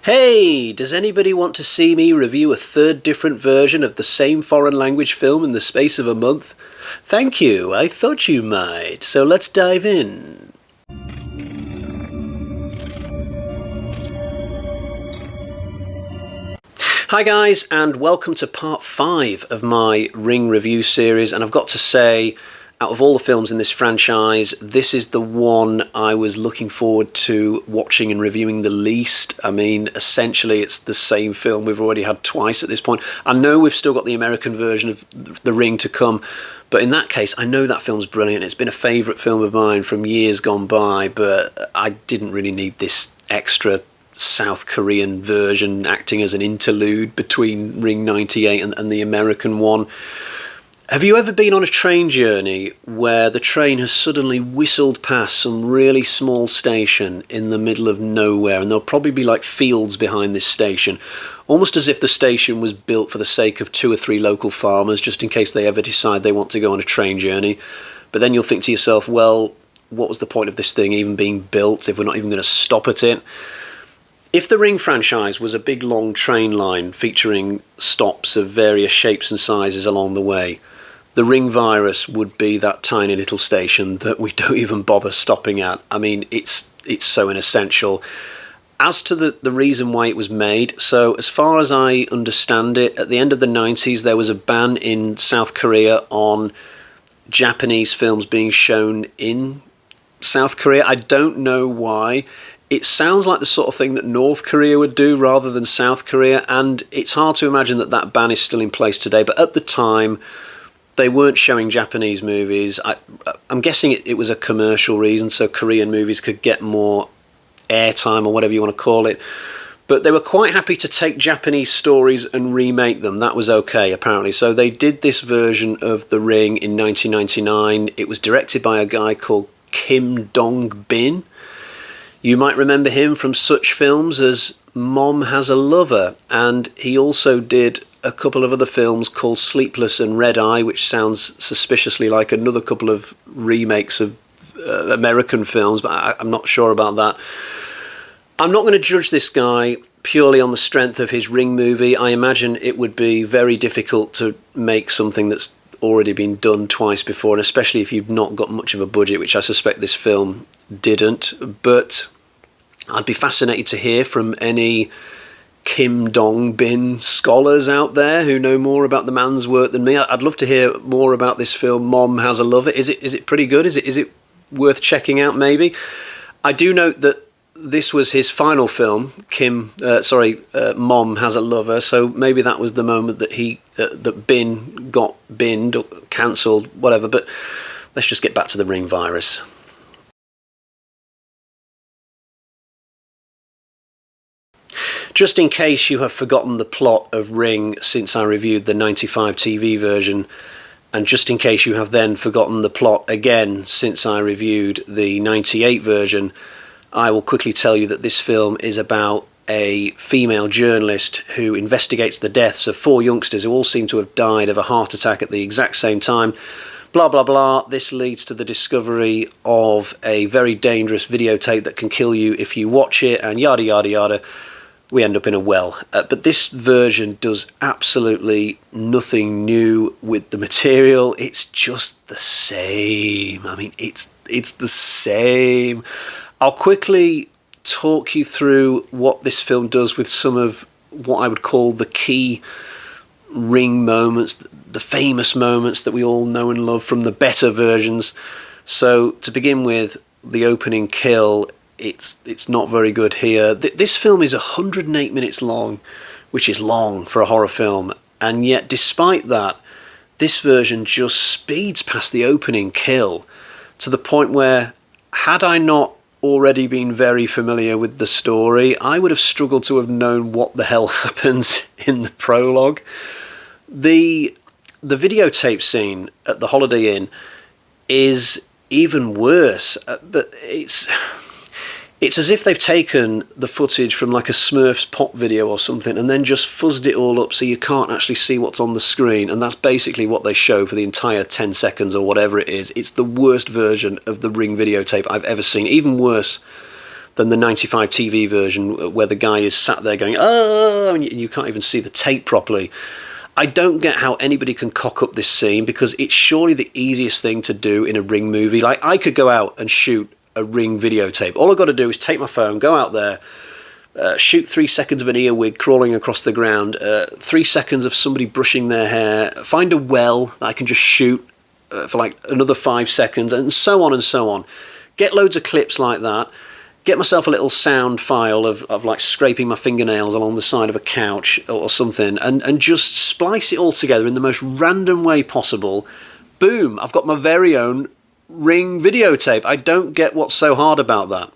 Hey, does anybody want to see me review a third different version of the same foreign language film in the space of a month? Thank you, I thought you might, so let's dive in. Hi guys, and welcome to part 5 of my Ring review series, and I've got to say, out of all the films in this franchise, this is the one I was looking forward to watching and reviewing the least. I mean, essentially it's the same film we've already had twice at this point. I know we've still got the American version of The Ring to come, but in that case, I know that film's brilliant. It's been a favourite film of mine from years gone by, but I didn't really need this extra South Korean version acting as an interlude between Ring 98 and the American one. Have you ever been on a train journey where the train has suddenly whistled past some really small station in the middle of nowhere, and there'll probably be like fields behind this station, almost as if the station was built for the sake of 2 or 3 local farmers just in case they ever decide they want to go on a train journey? But then you'll think to yourself, well, what was the point of this thing even being built if we're not even going to stop at it? If the Ring franchise was a big long train line featuring stops of various shapes and sizes along the way, the Ring virus would be that tiny little station that we don't even bother stopping at. I mean, it's so inessential. As to the reason why it was made, so as far as I understand it, at the end of the 90s there was a ban in South Korea on Japanese films being shown in South Korea. I don't know why. It sounds like the sort of thing that North Korea would do rather than South Korea, and it's hard to imagine that that ban is still in place today, but at the time they weren't showing Japanese movies. I'm guessing it was a commercial reason, so Korean movies could get more airtime or whatever you want to call it. But they were quite happy to take Japanese stories and remake them. That was okay, apparently. So they did this version of The Ring in 1999. It was directed by a guy called Kim Dong-bin. You might remember him from such films as Mom Has a Lover, and he also did a couple of other films called Sleepless and Red Eye, which sounds suspiciously like another couple of remakes of American films, but I'm not sure about that. I'm not going to judge this guy purely on the strength of his Ring movie. I imagine it would be very difficult to make something that's already been done twice before, and especially if you've not got much of a budget, which I suspect this film didn't. But I'd be fascinated to hear from any Kim Dong-bin scholars out there who know more about the man's work than me. I'd love to hear more about this film, Mom Has a Lover. Is it pretty good? Is it worth checking out, maybe? I do note that this was his final film, Mom Has a Lover, so maybe that was the moment that that Bin got binned or cancelled, whatever, but let's just get back to the Ring virus. Just in case you have forgotten the plot of Ring since I reviewed the 95 TV version, and just in case you have then forgotten the plot again since I reviewed the 98 version, I will quickly tell you that this film is about a female journalist who investigates the deaths of 4 youngsters who all seem to have died of a heart attack at the exact same time. Blah, blah, blah. This leads to the discovery of a very dangerous videotape that can kill you if you watch it, and yada, yada, yada. We end up in a well. But this version does absolutely nothing new with the material. It's just the same. I mean, it's the same. I'll quickly talk you through what this film does with some of what I would call the key Ring moments, the famous moments that we all know and love from the better versions. So to begin with, the opening kill, it's not very good here. This film is 108 minutes long, which is long for a horror film, and yet despite that, this version just speeds past the opening kill to the point where, had I not already been very familiar with the story, I would have struggled to have known what the hell happens in the prologue. The videotape scene at the Holiday Inn is even worse, but it's as if they've taken the footage from like a Smurfs pop video or something and then just fuzzed it all up so you can't actually see what's on the screen, and that's basically what they show for the entire 10 seconds or whatever it is. It's the worst version of the Ring videotape I've ever seen, even worse than the 95 TV version where the guy is sat there going, oh, and you can't even see the tape properly. I don't get how anybody can cock up this scene, because it's surely the easiest thing to do in a Ring movie. Like, I could go out and shoot a Ring videotape. All I've got to do is take my phone, go out there, shoot 3 seconds of an earwig crawling across the ground, 3 seconds of somebody brushing their hair, find a well that I can just shoot for like another 5 seconds, and so on and so on. Get loads of clips like that. Get myself a little sound file of like scraping my fingernails along the side of a couch or something, and just splice it all together in the most random way possible. Boom, I've got my very own Ring videotape. I don't get what's so hard about that.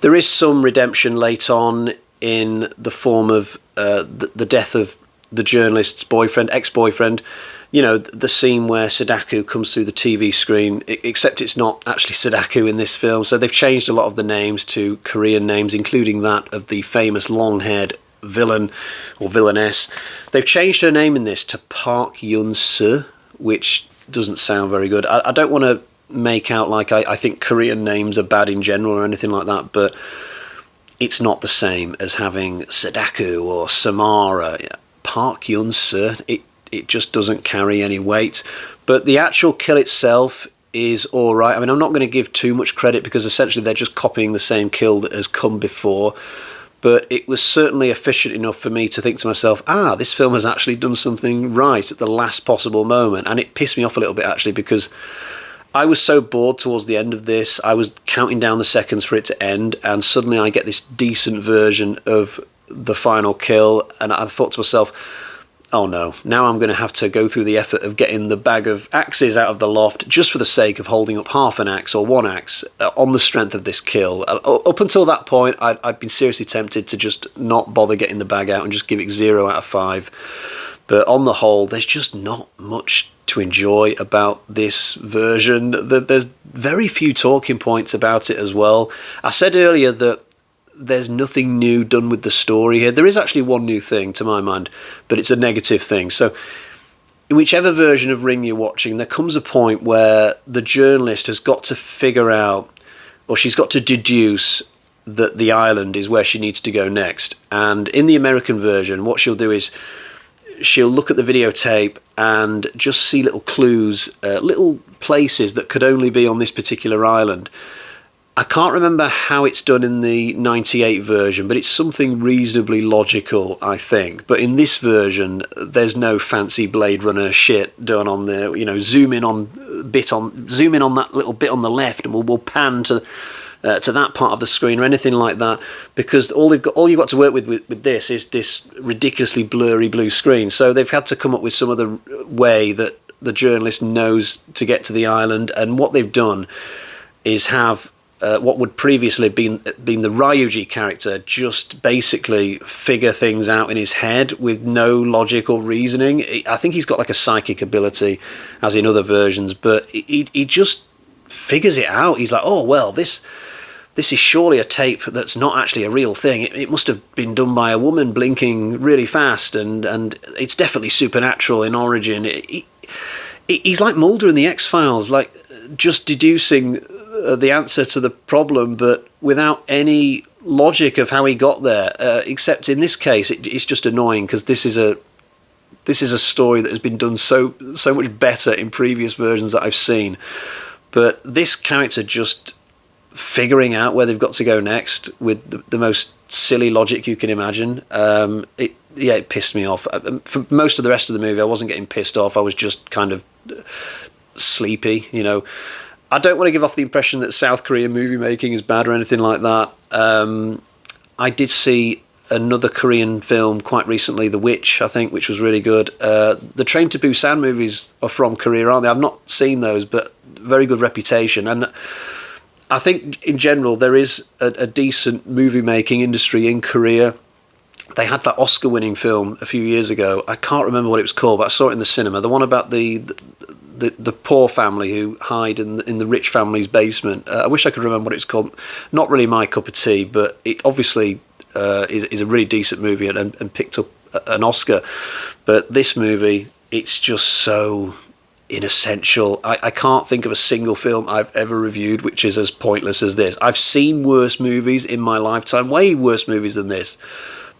There is some redemption late on in the form of the death of the journalist's boyfriend, ex-boyfriend. You know, the scene where Sadako comes through the TV screen, except it's not actually Sadako in this film. So they've changed a lot of the names to Korean names, including that of the famous long-haired villain or villainess. They've changed her name in this to Park Eun-suh, which doesn't sound very good. I don't want to make out like I think Korean names are bad in general or anything like that, but it's not the same as having Sadako or Samara. Park Eun-suh, it just doesn't carry any weight. But the actual kill itself is all right. I mean, I'm not going to give too much credit, because essentially they're just copying the same kill that has come before. But it was certainly efficient enough for me to think to myself, this film has actually done something right at the last possible moment. And it pissed me off a little bit, actually, because I was so bored towards the end of this. I was counting down the seconds for it to end, and suddenly I get this decent version of the final kill, and I thought to myself, oh no, now I'm going to have to go through the effort of getting the bag of axes out of the loft just for the sake of holding up half an axe or one axe on the strength of this kill. Up until that point, I'd been seriously tempted to just not bother getting the bag out and just give it 0 out of 5. But on the whole, there's just not much to enjoy about this version. There's very few talking points about it as well. I said earlier that there's nothing new done with the story here. There is actually one new thing to my mind, but it's a negative thing. So in whichever version of Ring you're watching, there comes a point where the journalist has got to figure out, or she's got to deduce, that the island is where she needs to go next. And in the American version, what she'll do is she'll look at the videotape and just see little clues, little places that could only be on this particular island. I can't remember how it's done in the 98 version, but it's something reasonably logical, I think. But in this version, there's no fancy Blade Runner shit done on there. You know, zoom in on that little bit on the left, and we'll pan to that part of the screen or anything like that, because all you've got to work with this is this ridiculously blurry blue screen. So they've had to come up with some other way that the journalist knows to get to the island, and what they've done is have what would previously have been the Ryuji character just basically figure things out in his head with no logical reasoning. I think he's got like a psychic ability, as in other versions, but he just figures it out. He's like, oh, well, this is surely a tape that's not actually a real thing. It must have been done by a woman blinking really fast, and it's definitely supernatural in origin. He's like Mulder in the X-Files, like just deducing the answer to the problem, but without any logic of how he got there. Except in this case, it's just annoying, because this is a story that has been done so much better in previous versions that I've seen. But this character just figuring out where they've got to go next with the most silly logic you can imagine. It pissed me off. For most of the rest of the movie, I wasn't getting pissed off. I was just kind of sleepy, you know. I don't want to give off the impression that South Korean movie making is bad or anything like that. I did see another Korean film quite recently, The Witch, I think, which was really good. The Train to Busan movies are from Korea, aren't they? I've not seen those, but very good reputation. And I think in general there is a decent movie making industry in Korea. They had that Oscar-winning film a few years ago. I can't remember what it was called, but I saw it in the cinema. The one about the poor family who hide in the rich family's basement. I wish I could remember what it's called. Not really my cup of tea, but it obviously is a really decent movie and picked up an Oscar. But this movie, it's just so inessential. I can't think of a single film I've ever reviewed which is as pointless as this. I've seen worse movies in my lifetime, way worse movies than this,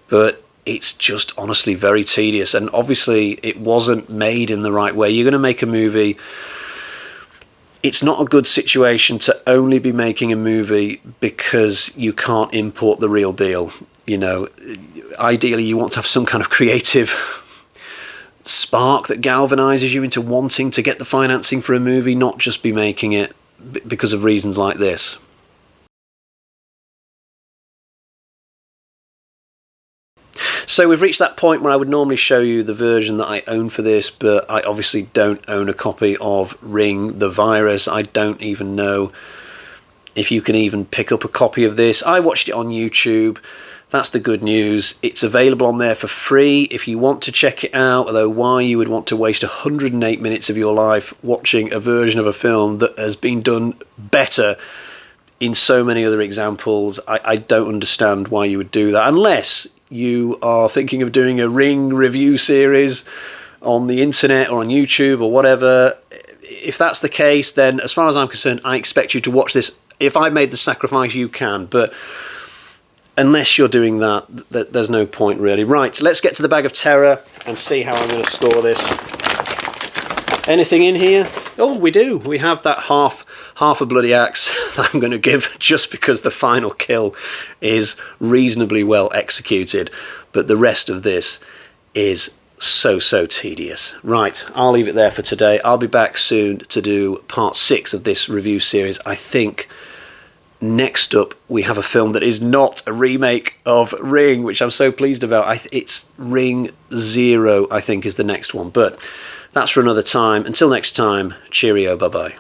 but it's just honestly very tedious. And obviously it wasn't made in the right way. You're going to make a movie, it's not a good situation to only be making a movie because you can't import the real deal. You know, ideally you want to have some kind of creative spark that galvanizes you into wanting to get the financing for a movie, not just be making it because of reasons like this. So we've reached that point where I would normally show you the version that I own for this, but I obviously don't own a copy of Ring the Virus. I don't even know if you can even pick up a copy of this. I watched it on YouTube. That's the good news. It's available on there for free if you want to check it out, although why you would want to waste 108 minutes of your life watching a version of a film that has been done better in so many other examples, I don't understand why you would do that, unless you are thinking of doing a Ring review series on the internet or on YouTube or whatever. If that's the case, then as far as I'm concerned, I expect you to watch this. If I made the sacrifice, you can, but unless you're doing that, there's no point really. Right, let's get to the bag of terror and see how I'm going to score this. Anything in here? Oh, we do. We have that half a bloody axe that I'm going to give just because the final kill is reasonably well executed, but the rest of this is so tedious. Right, I'll leave it there for today. I'll be back soon to do part 6 of this review series. I think next up we have a film that is not a remake of Ring, which I'm so pleased about. It's Ring 0, I think, is the next one, but that's for another time. Until next time, cheerio, bye-bye.